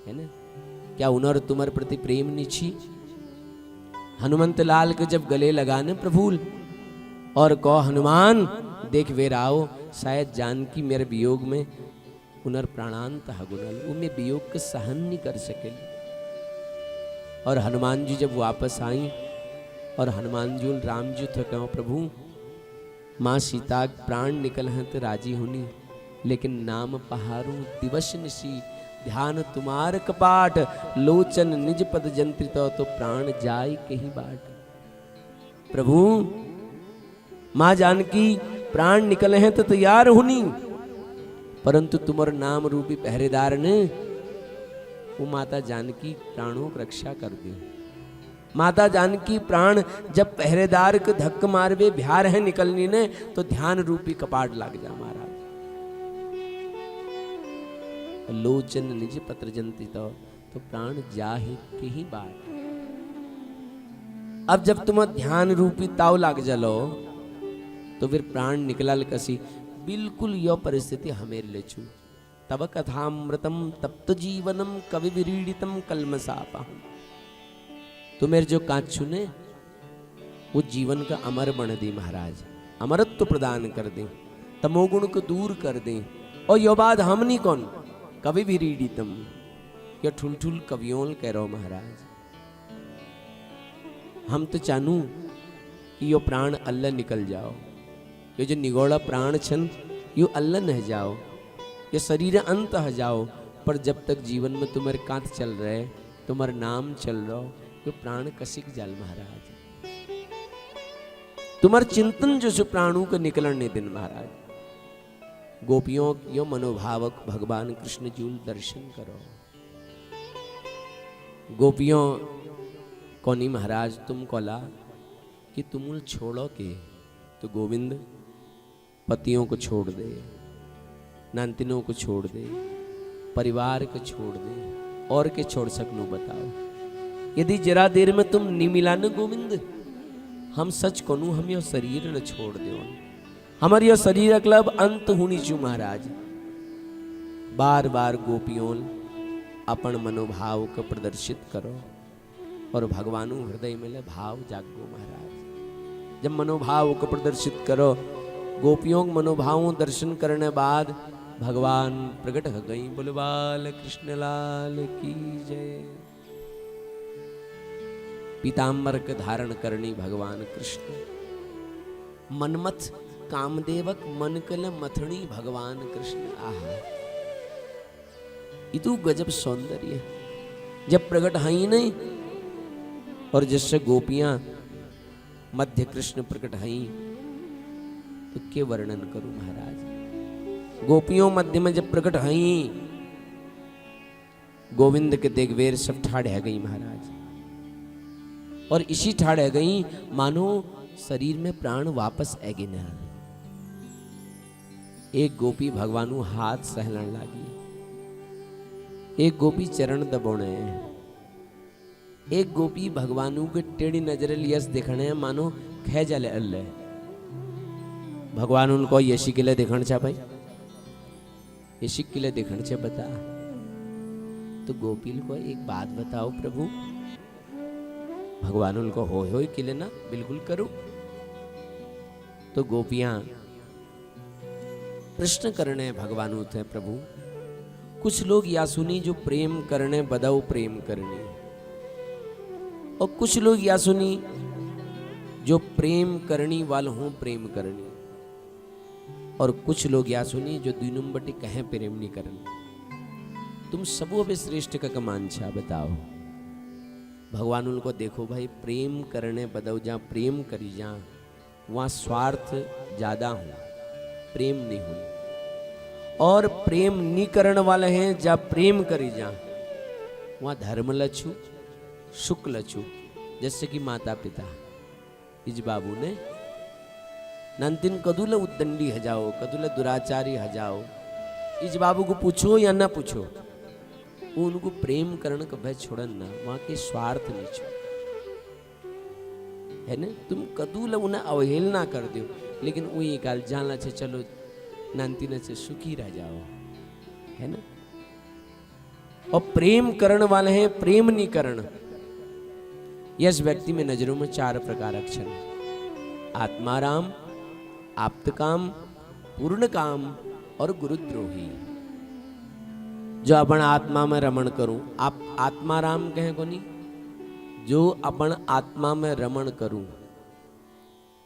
है ना। क्या उनर तुमर प्रति प्रेम निछी। हनुमंत लाल के जब गले लगाने प्रभु और कहो हनुमान देख वे राओ, शायद जानकी मेरे वियोग में उनर प्राणांत हगुनल, वो मैं वियोग के सहन नहीं कर सके। और हनुमान जी जब वापस आई और हनुमान जी राम जी थे कहो प्रभु माँ सीता प्राण निकल हैं तो राजी होनी, लेकिन नाम पहारू दिवस निशी, ध्यान तुम्हार कपाट, लोचन निज पद जंत्रित तो प्राण जाय कहीं बाट। प्रभु माँ जानकी प्राण निकले हैं तो तैयार होनी, परंतु तुम्हार नाम रूपी पहरेदार ने वो माता जानकी प्राणों की रक्षा कर दी। माता जानकी प्राण जब पहरेदार के धक्क मारवे बिहार है निकलनी ने, तो ध्यान रूपी कपाट लग जा महाराज। लोचन निज पत्र जंती तो प्राण जाहि के ही बाट। अब जब तुम ध्यान रूपी ताव लाग जलो तो फिर प्राण निकलल कसी। बिल्कुल यो परिस्थिति हमें ले छू। तब कथामृतम तप्त जीवनम कवि विरीडितम कलमसापहम। तुम्हें जो कांचू ने वो जीवन का अमर बन दी महाराज, अमरत्व प्रदान कर दे, तमोगुण को दूर कर दे। और यो बात हम नहीं कौन कवि विरीडितम, यो ठुल ठुल कवियों कह रहो महाराज। हम तो चाहूं कि यो प्राण अल्लाह निकल जाओ, ये जो निगोड़ा प्राण छन यो अल्लाह न जाओ, ये शरीर अंत ह जाओ। पर जब तक जीवन में तुम्हारे कांत चल रहे, तुम्हारा नाम चल रहा, यो प्राण कसिक जाल महाराज। तुम्हार चिंतन जो सु प्राणों को निकलने दिन महाराज। गोपियों यो मनोभावक भगवान कृष्ण जी दर्शन करो। गोपियों कौनी महाराज तुम कोला कि तुम छोड़ो के, तो गोविंद पतियों को छोड़ दे, नानतिनों को छोड़ दे, परिवार को छोड़ दे, और के छोड़ सकनू बताओ। यदि जरा देर में तुम नहीं मिला न गोविंद, हम सच कोनू हम यो शरीर न छोड़ दो। हमारी यो शरीर क्लब अंत हुनी चू महाराज। बार बार गोपियों अपन मनोभाव को प्रदर्शित करो और भगवानु हृदय में ले भाव जागो महाराज। जब मनोभाव को प्रदर्शित करो, गोपियों मनोभावों दर्शन करने बाद भगवान प्रकट हो गई। बोलबाल कृष्ण लाल की जय। पीताम्बर के धारण करनी भगवान कृष्ण, मनमथ कामदेवक मन कल मथनी भगवान कृष्ण। आहा इतु गजब सौंदर्य जब प्रकट हई नहीं। और जिससे गोपियां मध्य कृष्ण प्रकट हई तो के वर्णन करूं महाराज। गोपियों मध्य में जब प्रकट हई, गोविंद के देगवेर सब ठाड़ है गई महाराज। और इसी ठाड़ है गई मानो शरीर में प्राण वापस आगे न। एक गोपी भगवानु हाथ सहलन लागी, एक गोपी चरण दबोने, एक गोपी भगवानु के टेढ़ी नजर लियस देखने मानो खे जले अल्ले। भगवान उनको यशी के लिए देखना चाह भाई, यशी के लिए देखना चाह बता। तो गोपील को एक बात बताओ प्रभु। भगवान उनको हो के लिए ना बिल्कुल करो। तो गोपियां प्रश्न करने भगवान थे प्रभु। कुछ लोग या सुनी जो प्रेम करने बदाओ प्रेम करने, और कुछ लोग या सुनी जो प्रेम करनी वाल हूं प्रेम करनी, और कुछ लोग या सुनी जो दुनुम बटी कहें प्रेम नहीं करनी। तुम सबो भी श्रेष्ठ का कमान छा बताओ। भगवान उनको देखो भाई, प्रेम करने बदाओ जहां प्रेम करी जा वहां स्वार्थ ज्यादा हो, प्रेम नहीं हो। और प्रेम नहीं करने वाले हैं जहां प्रेम करी जा वहां धर्म लच्छू सुख लच्छू। जैसे कि माता पिता इस बाबू ने नंतिन कदुल उद्दंडी हजाओ, कदुल दुराचारी हजाओ। इस बाबू को पूछो या ना पूछो, उनको प्रेम करने का भय छोड़न ना, वहां के स्वार्थ नहीं छोड़ है ना। तुम कदुल उन्हें अवहेलना कर दो, लेकिन वही गाल जानला छे चलो नानतीन से सुखी रह जाओ, है ना। और प्रेम करण वाले हैं प्रेम नहीं करण। यस व्यक्ति में नजरों में 4 प्रकार अक्षर, आत्माराम, आप्तकाम, पूर्ण काम और गुरुद्रोही। जो अपन आत्मा में रमण करूं, आप आत्माराम कहें को नहीं, जो अपन आत्मा में रमण करूं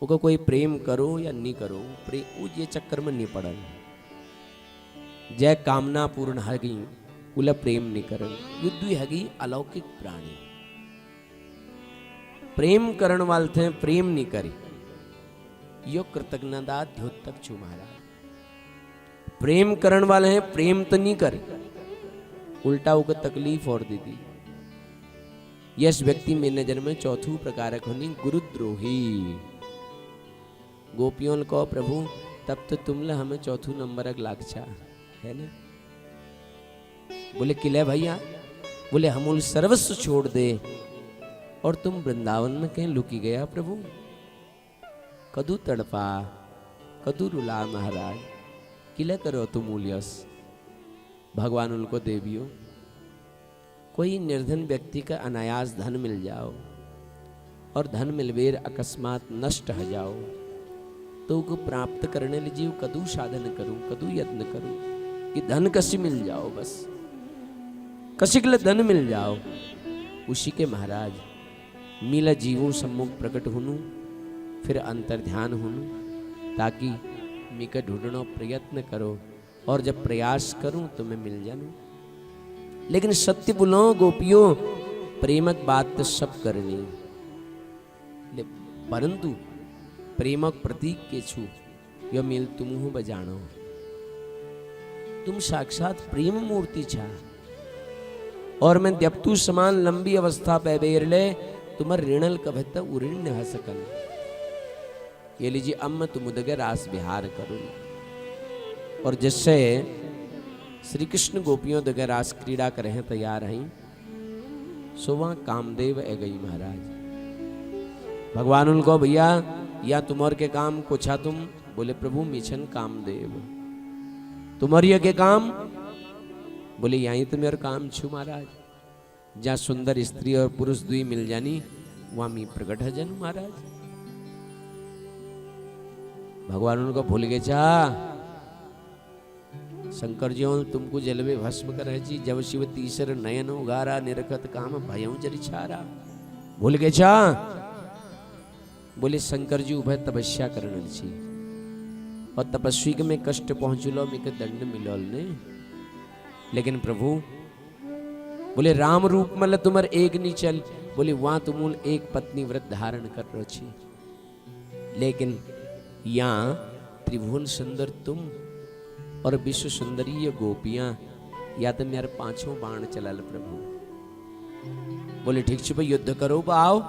वो कोई प्रेम करो या नहीं करो, प्रेम ये चक्कर में नहीं पड़ल। जय कामना पूर्ण हगी कुल प्रेम नहीं करन, युद्ध हगी अलौकिक प्राणी। प्रेम करण वाले थे प्रेम नहीं करी, यो कृतज्ञता द्योतक छू महाराज। प्रेम करण वाले हैं प्रेम तो नहीं करे, उल्टा उनको तकलीफ और दी दी। यस व्यक्ति में नजर में चौथू प्रकार होनी गुरुद्रोही। गोपियों को प्रभु तब तो तुमले हमें चौथू नंबर लाक्षा है ना। बोले किले भैया, बोले हमूल सर्वस्व छोड़ दे और तुम वृंदावन में कहीं लुकी गया प्रभु। कदू तड़पा कदू रुला महाराज, किले करो तुम मूल्यस। भगवान उनको देवियो, कोई निर्धन व्यक्ति का अनायास धन मिल जाओ और धन मिलवेर अकस्मात नष्ट हो जाओ तो को प्राप्त करने लीजिए कदू साधन करूं, कदू यत्न करूं कि धन कसी मिल जाओ, बस कसी के लिए धन मिल जाओ। उसी के महाराज मिला जीवों सम्मुख प्रकट होनू, फिर अंतर ध्यान होनू, ताकि मिका ढूंढनो प्रयत्न करो और जब प्रयास करूं तो मैं मिल जानू। लेकिन सत्य बोलो गोपियों, प्रेमक बात तो सब करनी, परंतु प्रेमक प्रतीक के छू यो मिल तुम हूं बजानो। तुम साक्षात प्रेम मूर्ति छा और मैं द्यप्तु समान लंबी अवस्था पे बेर ले तुम्हार ऋणल कभत उऋण्य ह सकन। ये लीजिए अम्म तुम उदगे रास विहार करो। और जिससे श्री कृष्ण गोपियों दगे रास क्रीड़ा करे हैं तैयार हैं, सो वहां कामदेव ए गई महाराज। भगवान उनको भैया या तुमर के काम कुछा तुम, बोले प्रभु मिशन कामदेव तुम्हारी के काम, बोले यहीं तो मेरा काम छू महाराज। जहाँ सुंदर स्त्री और पुरुष दुई मिल जानी वहां मी प्रकट है जन महाराज। भगवान उनको भूल गए चा शंकर जी तुमको जल में भस्म कर जी, जब शिव तीसर नयन उगारा निरखत काम भयं जरि छारा। भूल गए चा, बोले शंकर जी उभय तपस्या करने छी और तपस्वी के में कष्ट पहुंचलो मिके दंड मिलोल ने। लेकिन प्रभु बोले राम रूप मतलब तुम्हार एक नहीं चल, बोले वहां तुम एक पत्नी व्रत धारण कर रो छी, लेकिन यहाँ त्रिभुवन सुंदर तुम और विश्व सुंदरी ये गोपियां, या तो मेरे 5 बाण चलल प्रभु। बोले ठीक छे भाई युद्ध करो आओ।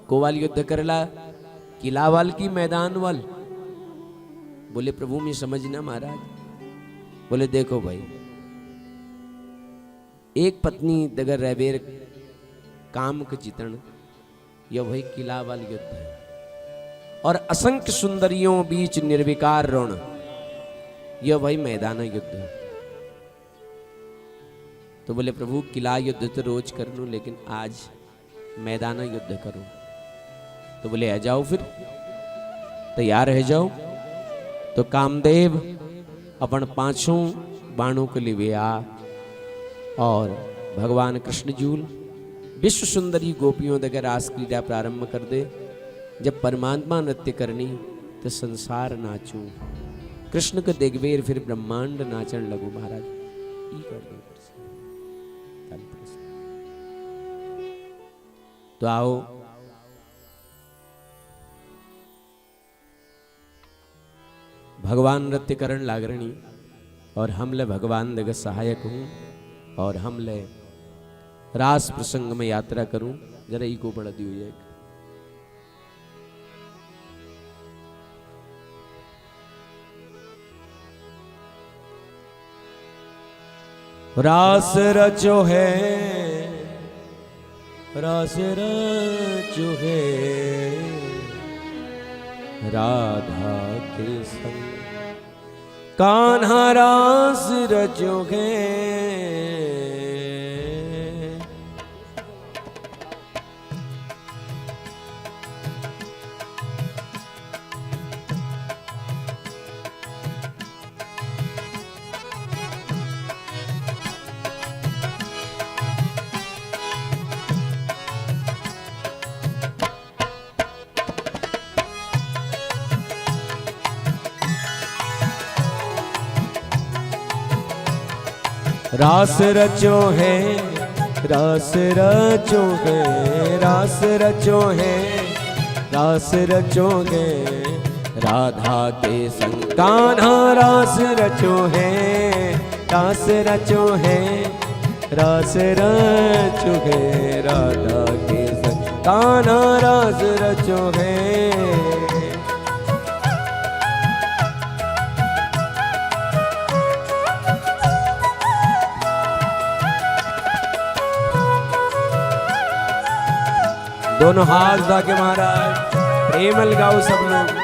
कोवाल युद्ध करला किला वाल की मैदान वाल। बोले प्रभु मैं समझना महाराज। बोले देखो भाई, एक पत्नी दगर रैबेर काम के चितन यह वही किला वाल युद्ध है और असंख्य सुंदरियों बीच निर्विकार रण यह वही मैदान युद्ध है। तो बोले प्रभु किला युद्ध तो रोज कर लूं, लेकिन आज मैदान युद्ध करो। तो बोले आ जाओ फिर तैयार रह जाओ। तो कामदेव अपन 5 बाणों के लिए आ और भगवान कृष्ण जूल विश्व सुंदरी गोपियों दगे रास क्रीड़ा प्रारंभ कर दे। जब परमात्मा नृत्य करनी तो संसार नाचू, कृष्ण के दिग्वेर फिर ब्रह्मांड नाचन लगू महाराज। ई कर दो तो आओ भगवान नृत्य करण लागरणी और हमले भगवान दगे सहायक हूँ और हमले रास प्रसंग में यात्रा करूं। जरा ई को बढ़ा दियो एक रास रचो है, रास रचो है राधा के संग, कान्हा रास रचो है रास रचो है, रास रचो है, रास रचो है, रास रचो है, राधा के संग कान्हा रास रचो है, रास रचो है, रास रचो है, राधा के संग कान्हा रास रचो है। दोनों हाथ उठा के महाराज प्रेम लगाओ सब लोग।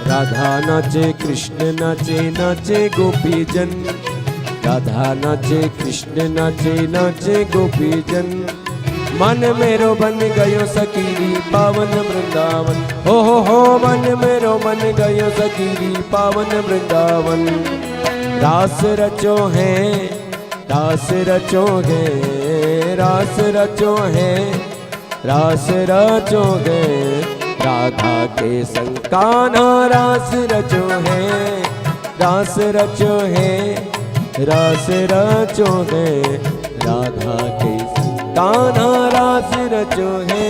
राधा नाचे कृष्ण नाचे, नाचे गोपी जन, राधा नाचे कृष्ण नाचे, नाचे गोपी जन, मन मेरो बन गयो सकीरी पावन वृंदावन, हो मन मेरो बन गयो सकीरी पावन वृंदावन। रास रचो है, रास रचो है, रास रचो है, रास रचो है, राधा के संग कान्हा रास रचो है, रास रचो है, रास रचो है, राधा के संग कान्हा रास रचो है।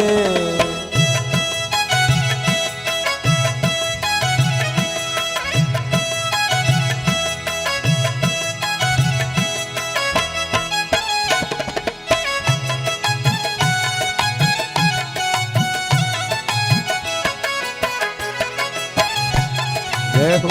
जय हो।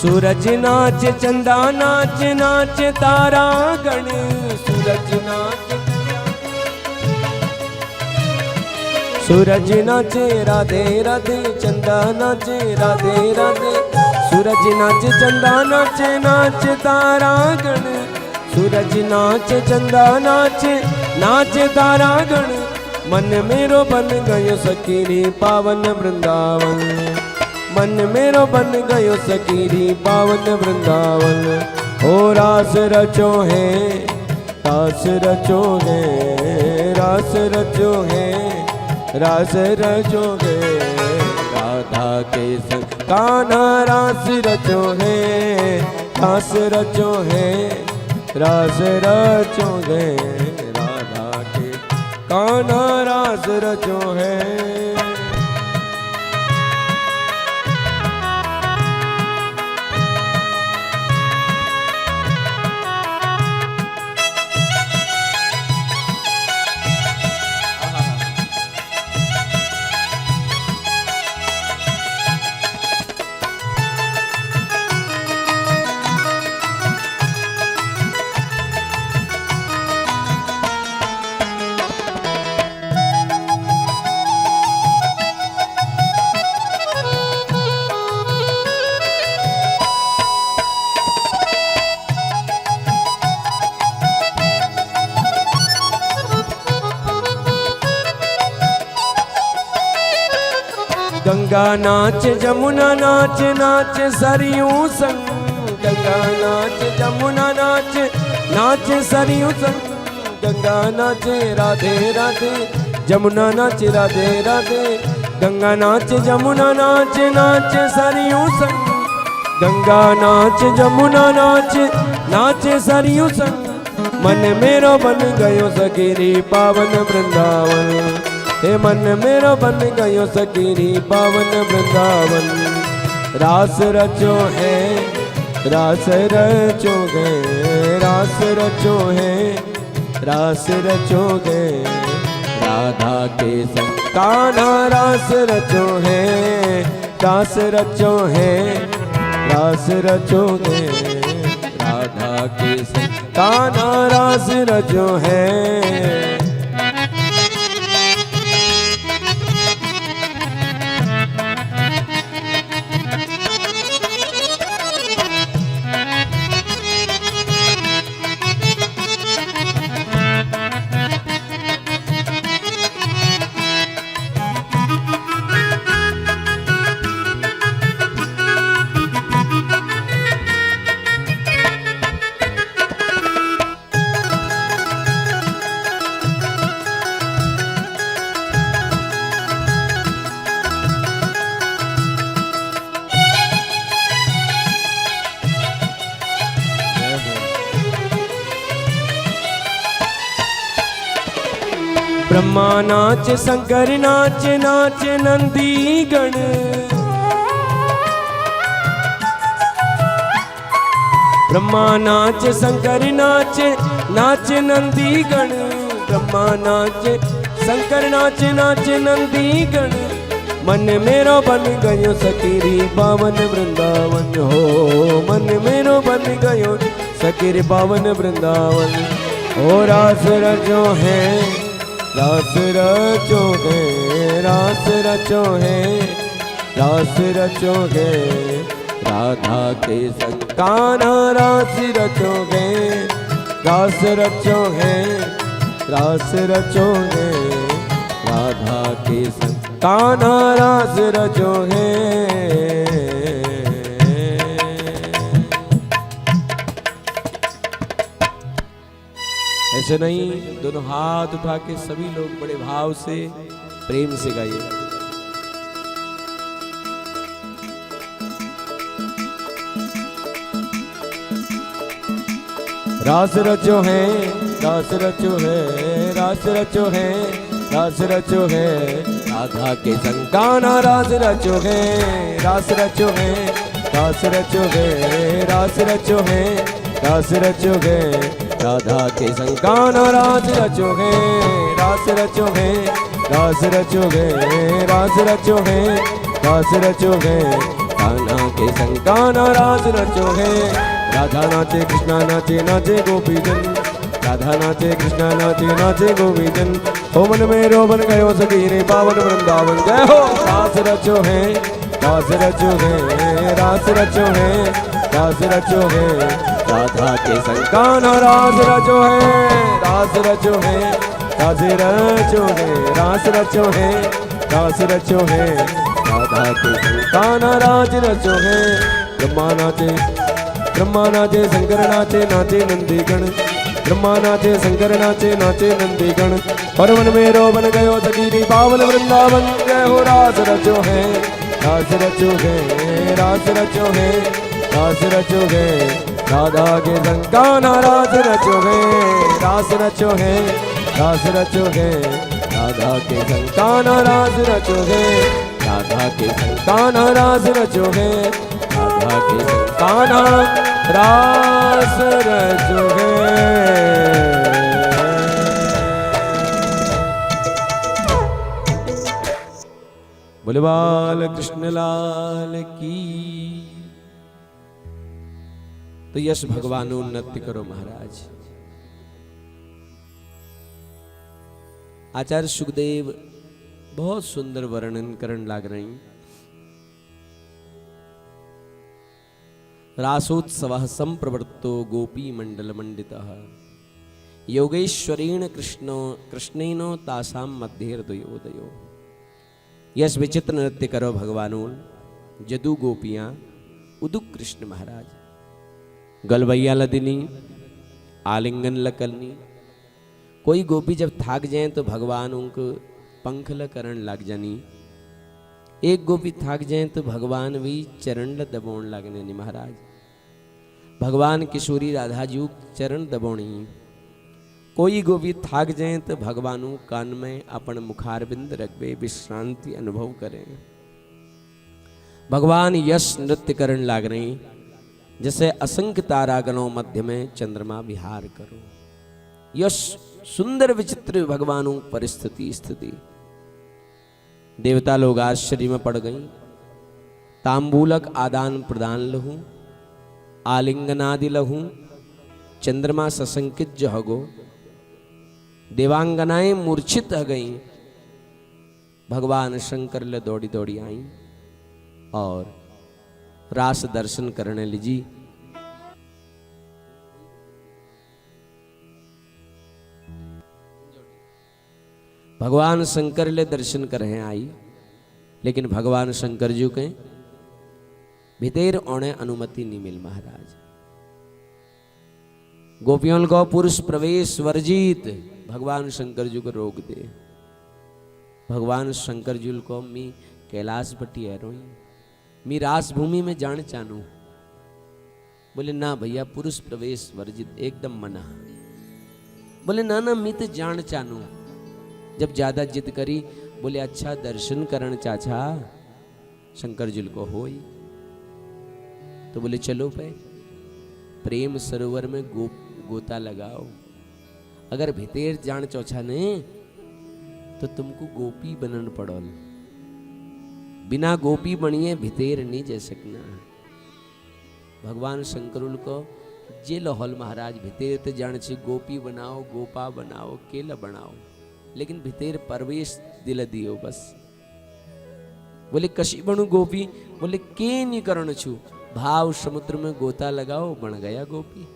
सूरज नाच चंदा नाच, नाच तारा गण, सूरज नाच, सूरज नाचे राधे राधे, चंदा नाचे राधे राधे, सूरज नाच चंदा नाचे, नाच तारा गण, सूरज नाच चंदा नाचे, नाच तारा गण, मन मेरो बन गयो सकीरी पावन वृंदावन, मन मेरो बन गयो सकीरी पावन वृंदावन। हो रास रचो है, रास रचो है, रास रचो है, रास रचो है, राधा के संग कान्हा रास रचो है, रास रचो है, रास रचो है, राधा के कान्हा रास रचो है। गंगा नाच जमुना नाच, नाच सरयू संग, गंगा नाच जमुना नाच, नाच सरयू संग, गंगा नाच राधे राधे, जमुना नाच राधे राधे, गंगा नाच जमुना नाच, नाच सरयू संग, गंगा नाच जमुना नाच, नाच सरयू संग, मन मेरो बन गयो सकीरी पावन वृंदावन, हे मन मेरो बन गयो सकीरी पावन वृंदावन। रास रचो है, रास रचो है, रास रचो है, रास रचो है, राधा के संग कान्हा रास रचो है, रास रचो है, रास रचो है, राधा के संग कान्हा रास रचो है। ब्रह्मा नाच शंकर नाच नाच नंदी गण, ब्रह्मा नाच शंकर नाच नाच नंदी गण, ब्रह्मा नाच शंकर नाच नाच नंदी गण। मन मेरो बन गयो सकीरी पावन वृंदावन हो, मन मेरो बन गयो सकीरी पावन वृंदावन। ओ रास रचो है रास रचो है, रास रचो है, रास रचो है, राधा के संग कान्हा रास रचो है, रास रचो है, रास रचो है, राधा के संग कान्हा रास रचो है। ऐसे नहीं, दोनों हाथ उठा के सभी लोग बड़े भाव से प्रेम से गाइए। रास रचो है, रास रचो है, रास रचो है, रास रचो है, राधा के संग कान्हा रास रचो है, रास रचो है, रास रचो है, रास रचो है, रास रचो है, राधा के संग कान्हा रास रचो है, रास रचो है, रास रचो है, रास रचो है, रास रचो है, कान्हा के संग कान्हा रास रचो है। राधा नाचे कृष्णा नाचे नाचे गोपीजन, राधा नाचे कृष्णा नाचे नाचे गोपीजन। ओ मन में रोबन गयो सखी रे पावन वृंदावन। जय हो। रास रचो है, रास रचो है, रास रचो है, रास रचो है, राधा के संग कान्हा रास रचो है, रास रचो है, रास रचो है, रास रचो है, रास रचो है, राधा के संग कान्हा रास रचो है। ब्रह्मा नाचे, ब्रह्मा नाचे शंकर नाचे नाचे नंदीगण, ब्रह्मा नाचे शंकर नाचे नाचे नंदीगण। और मन में रोबन गयो सखी पावन वृंदावन। जय हो। रास रचो है, रास रचो है, रास रचो है, रास रचो है, राधा के संग कान्हा रास रचो है, रास रचो है, रास रचो है, राधा के संग कान्हा रास रचो है, राधा के संग कान्हा रास रचो है, राधा के संग कान्हा रास रचो है। बोले बाल कृष्ण लाल की। तो यश भगवानो नृत्य करो महाराज। आचार्य सुखदेव बहुत सुंदर वर्णन करण लाग रही। रासोत्सव संप्रवृत्तो गोपी मंडल मंडितः योगेश्वरेण कृष्णेनो तासाम मध्य हृदयोदयो। यश विचित्र नृत्य करो भगवानो। जदू गोपियां उदुक कृष्ण महाराज। गलवैया लदिनी आलिंगन लकलनी। कोई गोपी जब थाक जाए तो भगवान उनको पंख लकरण लग जानी। एक गोपी थाक जाए तो भगवान भी चरण ल दबोण लगने नी महाराज। भगवान किशोरी राधा जी चरण दबोणी। कोई गोपी थाक जाए तो भगवानों कान में अपन मुखारबिंद रखबे विश्रांति अनुभव करें। भगवान यश नृत्य करण लाग रहे। जैसे असंख्य तारागणों मध्य में चंद्रमा विहार करो। यश सुंदर विचित्र भगवानों परिस्थिति स्थिति। देवता लोग आश्चर्य में पड़ गई। तांबूलक आदान प्रदान लहू, आलिंगनादि लहू, चंद्रमा सशंकित जो हगो, देवांगनाएं मूर्छित ह गई। भगवान शंकर ले दौड़ी दौड़ी आई और रास दर्शन करने लीजी। भगवान शंकर ले दर्शन करें आई, लेकिन भगवान शंकर जी के भीतर ओने अनुमति नहीं मिल महाराज। गोपियों को पुरुष प्रवेश वर्जित, भगवान शंकर जी को रोक दे। भगवान शंकर जी को मी कैलाश बटी है रोई, मी रास भूमि में जान चानू। बोले ना भैया, पुरुष प्रवेश वर्जित, एकदम मना। बोले ना ना, मी तो जान चानू। जब ज्यादा जिद करी, बोले अच्छा दर्शन करण चाचा शंकर जी को होई। तो बोले चलो पे प्रेम सरोवर में गोता लगाओ। अगर भीतर जान चौछा ने तो तुमको गोपी बनन पड़ोल। बिना गोपी बनिए भीतर नहीं जा सकना। भगवान शंकरुल को जे लहल महाराज भीतर तो जान छी गोपी बनाओ, गोपा बनाओ, केला बनाओ, लेकिन भीतर प्रवेश दिल दियो बस। बोले कशी बनू गोपी? बोले के नहीं करण छू, भाव समुद्र में गोता लगाओ, बन गया गोपी,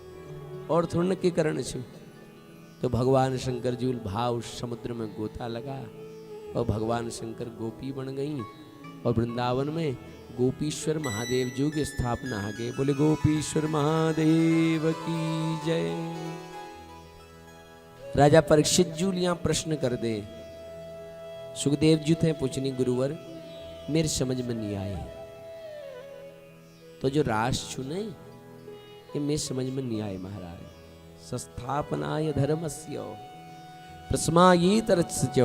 और थोड़ा के करण छू। तो भगवान शंकर जी भाव समुद्र में गोता लगा और भगवान शंकर गोपी बन गई और वृंदावन में गोपीश्वर महादेव जी की स्थापना आ गई। बोले गोपीश्वर महादेव की जय। राजा परीक्षित जी यहाँ प्रश्न कर दे। सुखदेव जी थे पूछनी गुरुवर मेरे समझ में नहीं आए, तो जो रास छुने ये मेरे समझ में नहीं आए महाराज। संस्थापनाय धर्मस्य प्रस्मायेतरस्य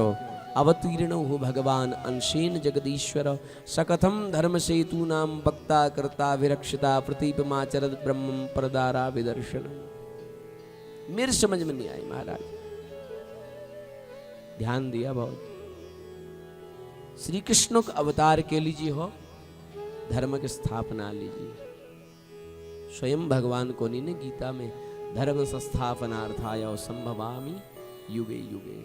अवतीर्ण हो भगवान अंशेन जगदीश्वर सकथम धर्म सेतु नाम भक्ता कर्ता विरक्षिता प्रतीपमाचरत ब्रह्म प्रदारा विदर्शन। मेरे समझ में नहीं आई महाराज। ध्यान दिया बहुत। श्री कृष्ण का अवतार के लीजिए हो, धर्म की स्थापना लीजिए। स्वयं भगवान को नहीं ने गीता में धर्म संस्थापनार्थाय संभवामि युगे युगे।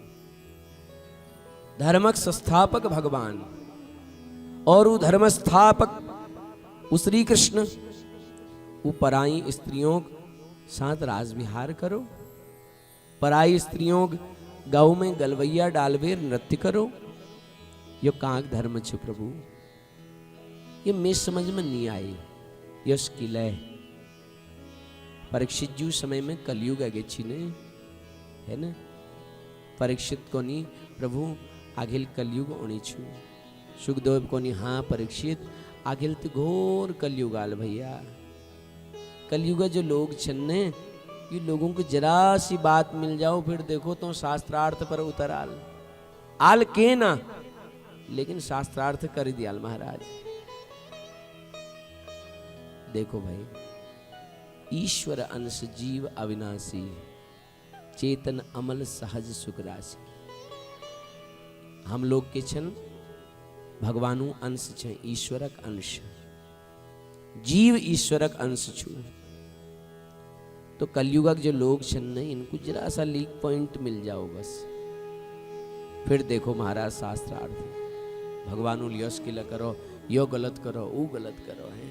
धर्मक संस्थापक भगवान और वो धर्म स्थापक वो श्री कृष्ण, वो पराई स्त्रियों साथ राजविहार करो, पराई स्त्रियों गाँव में गलवैया डालवे नृत्य करो, यो कांक धर्म छे प्रभु। ये मैं समझ में नहीं आई। यश किले परीक्षित जी समय में कलयुग आगे ने है ना। परीक्षित को नहीं प्रभु आखिल कलयुग होनी छू। सुखदेव को नहीं हाँ परीक्षित आखिल तो घोर कलयुग आल भैया। कलयुग जो लोग छन्ने ये लोगों को जरा सी बात मिल जाओ फिर देखो तो शास्त्रार्थ पर उतर आल के ना, लेकिन शास्त्रार्थ कर दियाल महाराज। देखो भाई, ईश्वर अंश जीव अविनाशी, चेतन अमल सहज सुख राशि। हम लोग के छन भगवानु अंश छे, ईश्वरक अंश, जीव ईश्वरक अंश छु। तो कलयुगक जो लोग छन ने इनको जरा सा लीक पॉइंट मिल जाओ बस, फिर देखो महाराज शास्त्रार्थ भगवानु यश किला करो, यो गलत करो, वो गलत करो है।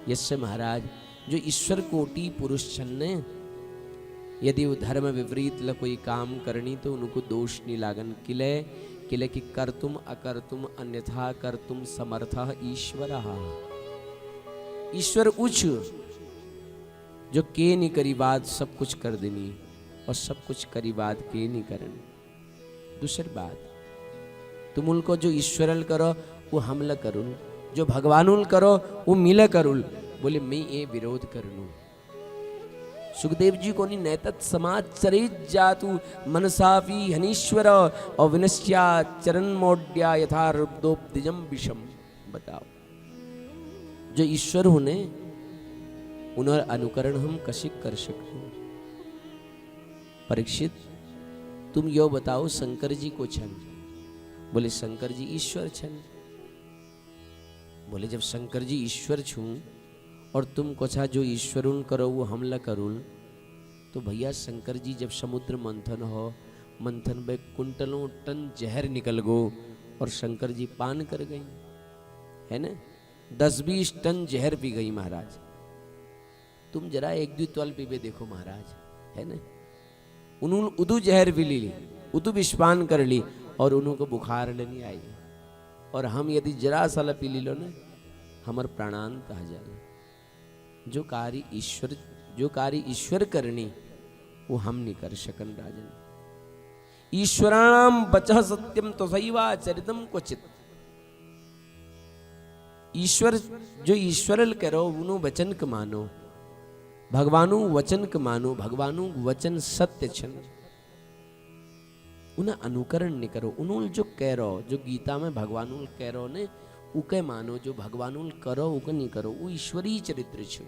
यस्य महाराज जो ईश्वर कोटि पुरुष छन्ने यदि वो धर्म विपरीत ल कोई काम करनी तो उनको दोष नहीं लागन। किले किले कि कर्तुम अकर्तुम अन्यथा कर्तुम समर्थः ईश्वरः। ईश्वर उच्च जो के नहीं करी बात सब कुछ कर देनी और सब कुछ करी बात के नहीं करनी। दूसरी बात तुम उनको जो ईश्वरल करो वो हमला करो, जो भगवानुल करो वो मिला करुल। बोले मैं ये विरोध कर लू। सुखदेव जी को नहीं नैतत् समाज चरित जातु मनसापी हनीश्वर और विनश्या चरण मोड्या यथा रुद्रोपदिजम विषम। बताओ जो ईश्वर होने उन्हें अनुकरण हम कशिक कर सकते। परीक्षित तुम यो बताओ शंकर जी को छन? बोले शंकर जी ईश्वर छन। बोले जब शंकर जी ईश्वर छू और तुम कोछा जो ईश्वरुन करो वो हमला करुन। तो भैया शंकर जी जब समुद्र मंथन हो, मंथन में कुंटलों टन जहर निकल गो और शंकर जी पान कर गई, है ना। 10-20 टन जहर पी गई महाराज। तुम जरा 1-2 त्वल पीबे देखो महाराज, है ना। उन्होंने उदू जहर पी ली, उदू विषपान कर ली और उन्होंने बुखार लेनी आई। और हम यदि जरा सा पी ली लो ना, हमार प्राणांत आ जाए। जो कार्य ईश्वर करनी वो हम नहीं कर सकन राजन। ईश्वराणाम बचः सत्यम तो सैवा चरितम क्वचित। ईश्वर जो ईश्वरल करो उन्हों वचन क मानो, भगवानु वचन क मानो, भगवानु वचन सत्य छन। उन्हें अनुकरण नहीं करो, उन्होंने जो कह रहो, जो गीता में भगवानु कह रहो ने उके मानो, जो भगवानु करो उके नहीं करो। वो ईश्वरीय चरित्र छो।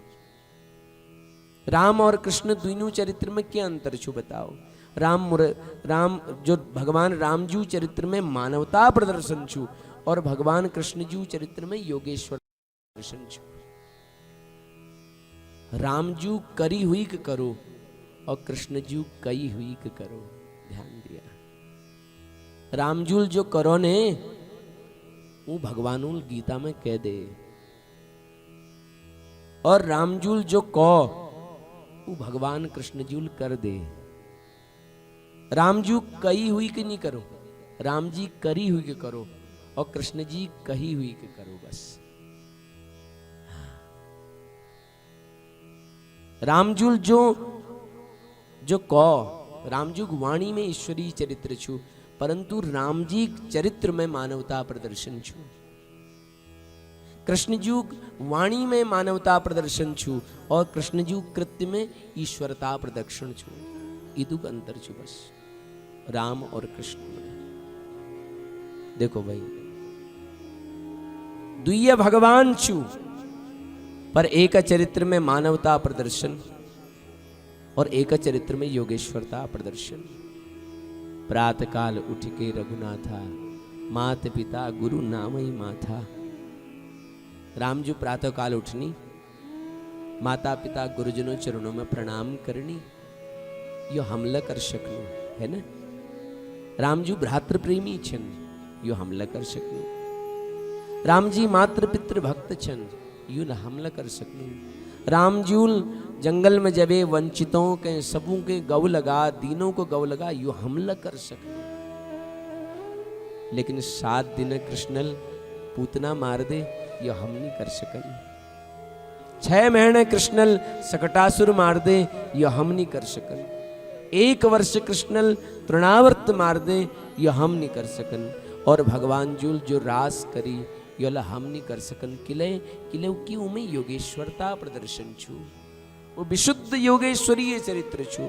राम और कृष्ण दोनों चरित्र में क्या अंतर छो बताओ। राम जो भगवान राम जी चरित्र में मानवता प्रदर्शन छू और भगवान कृष्ण जी चरित्र में योगेश्वर प्रदर्शन छू। राम जी करी हुई के करो और कृष्ण जी कई हुई के करो। ध्यान दिया, रामजूल जो करो ने वो भगवानुल गीता में कह दे, और रामजूल जो कहो वो भगवान कृष्ण जूल कर दे। रामजू कही हुई के नहीं करो, राम जी करी हुई के करो और कृष्ण जी कही हुई के करो बस। रामजूल जो कहो, रामजू वाणी में ईश्वरीय चरित्र छू, परंतु राम जी चरित्र में मानवता प्रदर्शन छू। कृष्णजू वाणी में मानवता प्रदर्शन छू और कृष्णजू कृत्य में ईश्वरता प्रदर्शन छू। इदुक अंतर छू बस राम और कृष्ण में। देखो भाई, द्विय भगवान छू पर एक चरित्र में मानवता प्रदर्शन और एक चरित्र में योगेश्वरता प्रदर्शन। प्रातः काल उठ के रघुनाथा, मात पिता गुरु नाम ही माथा। राम जी प्रातः काल उठनी, माता पिता गुरुजनों चरणों में प्रणाम करनी, यो हमला कर सकनु, है ना। राम जी भ्रातृ प्रेमी छन, यो हमला कर सकनु। राम जी मातृ पितृ भक्त छन, यो न हमला कर सकनु। राम जूल जंगल में जबे वंचितों के सबों के गौ लगा, दीनों को गौ लगा, यो हमला कर सकनु। लेकिन 7 दिन कृष्णल पूतना मार दे, यो हम नहीं कर सकन। 6 महीने कृष्णल सकटासुर मार दे, यो हम नहीं कर सकन। 1 वर्ष कृष्णल तृणावर्त मार दे, यो हम नहीं कर सकन। और भगवान जूल जो रास करी यो हम नहीं कर सकन। किले की उमे योगेश्वरता प्रदर्शन छू, वो विशुद्ध योगेश्वरीय चरित्र छू।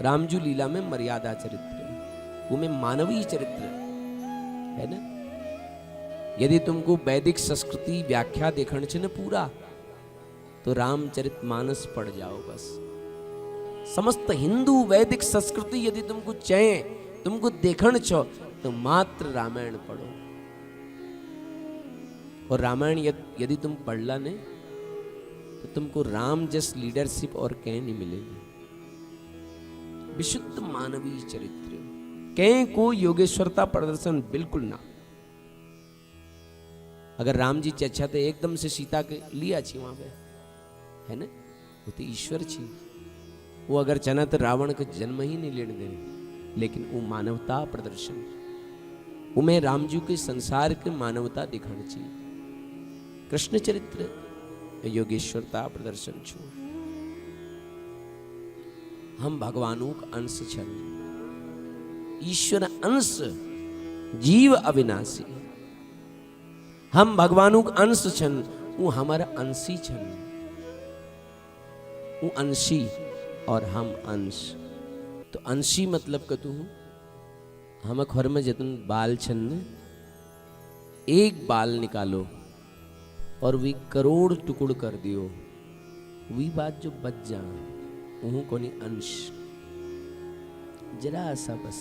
रामजू लीला में मर्यादा चरित्र, वो में मानवीय चरित्र है ना। यदि तुमको वैदिक संस्कृति व्याख्या देखण छे न पूरा, तो रामचरित मानस पढ़ जाओ बस। समस्त हिंदू वैदिक संस्कृति यदि तुमको चाहे, तुमको देखण छो, तो मात्र रामायण पढ़ो। और रामायण यदि तुम पढ़ला ने, तो तुमको राम जस लीडरशिप और कहीं नहीं मिलेगी। विशुद्ध मानवीय चरित्र, कहीं को योगेश्वरता प्रदर्शन बिल्कुल ना। अगर राम जी अच्छा थे एकदम से सीता के लिया छी वहां पे, है ना, वो तो ईश्वर छी। वो अगर चना तो रावण का जन्म ही नहीं लेने दे, लेकिन वो मानवता प्रदर्शन, वो में राम जी के संसार के मानवता दिखानी चाहिए। कृष्ण चरित्र योगेश्वरता प्रदर्शन छू। हम भगवानों का अंश छन, ईश्वर अंश, जीव अविनाशी। हम भगवानों का अंश छन, वो हमारा अंशी छन। वो अंशी और हम अंश। तो अंशी मतलब कतु हम घर में जतन बाल छन ने, एक बाल निकालो और वी करोड़ टुकड़ कर दियो, वी बात जो बच जा वो कोनी अंश, जरा सा बस।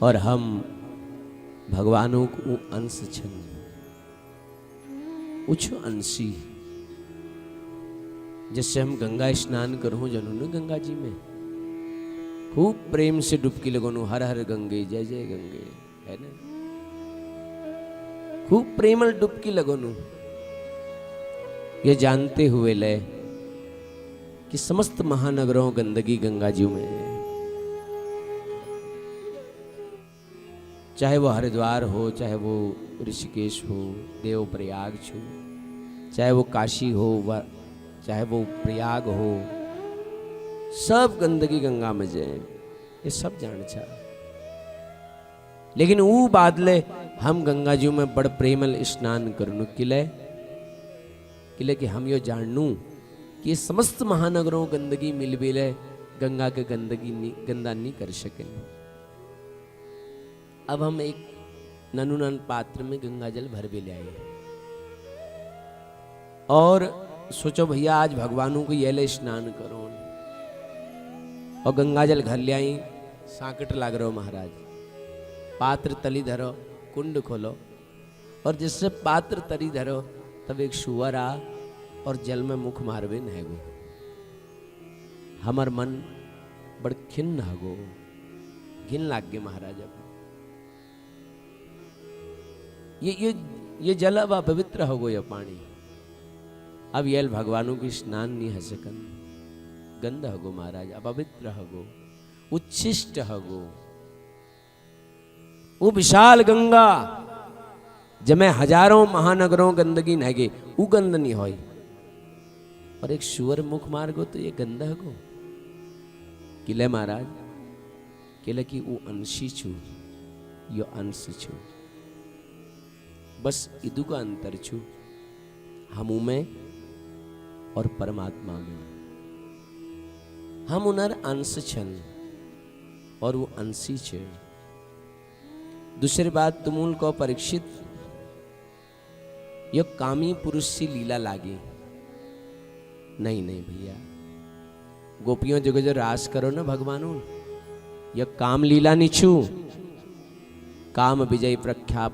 और हम भगवानों को अंश छन, उछ अंशी। जैसे हम गंगा स्नान करो जनू न गंगा जी में, खूब प्रेम से डुबकी लगोनु, हर हर गंगे जय जय गंगे, है ना। खूब प्रेमल डुबकी लगोनु, ये जानते हुए ले कि समस्त महानगरों गंदगी गंगा जी में है। चाहे वो हरिद्वार हो, चाहे वो ऋषिकेश हो, देवप्रयाग हो, चाहे वो काशी हो, चाहे वो प्रयाग हो, सब गंदगी गंगा में जाए, ये सब जान छा। लेकिन वो बादले हम गंगा जी में बड़ प्रेमल स्नान करनु किले किले कि हम यो जानू कि समस्त महानगरों गंदगी मिल बिले गंगा के गंदा नहीं कर सके। अब हम एक नन्हू नन पात्र में गंगा जल भर भी ले आए और सोचो भैया आज भगवानों को ये ले स्नान करो, और गंगा जल घर ले आई। सांकट लाग रहो महाराज, पात्र तली धरो, कुंड खोलो, और जिससे पात्र तली धरो तब एक शुअर आ और जल में मुख मारवे नहगो। हमार मन बड़ खिन्न हगो, घिन लाग गे महाराज। अब ये जल अब अपवित्र हो गो, ये पानी अब ये भगवानों की स्नान नहीं है सकन, गंद हगो महाराज, अपवित्र हगो, उच्छिष्ट हगो। वो विशाल गंगा जमे हजारों महानगरों गंदगी नहगे, वो गंद नहीं होई, और एक शुअर मुख मार गो तो ये गंद हगो। किले महाराज किले की वो अंशी छू, यो अंश छू, बस इदु का अंतर छू हमू में और परमात्मा में। हम उनर अंश छन और वो अंशी छे। दूसरी बात तुमुल को परीक्षित यो कामी पुरुष सी लीला लागे, नहीं नहीं भैया, गोपियों जगह जो रास करो ना भगवानों, यह काम लीला निछू, काम विजय प्रख्याप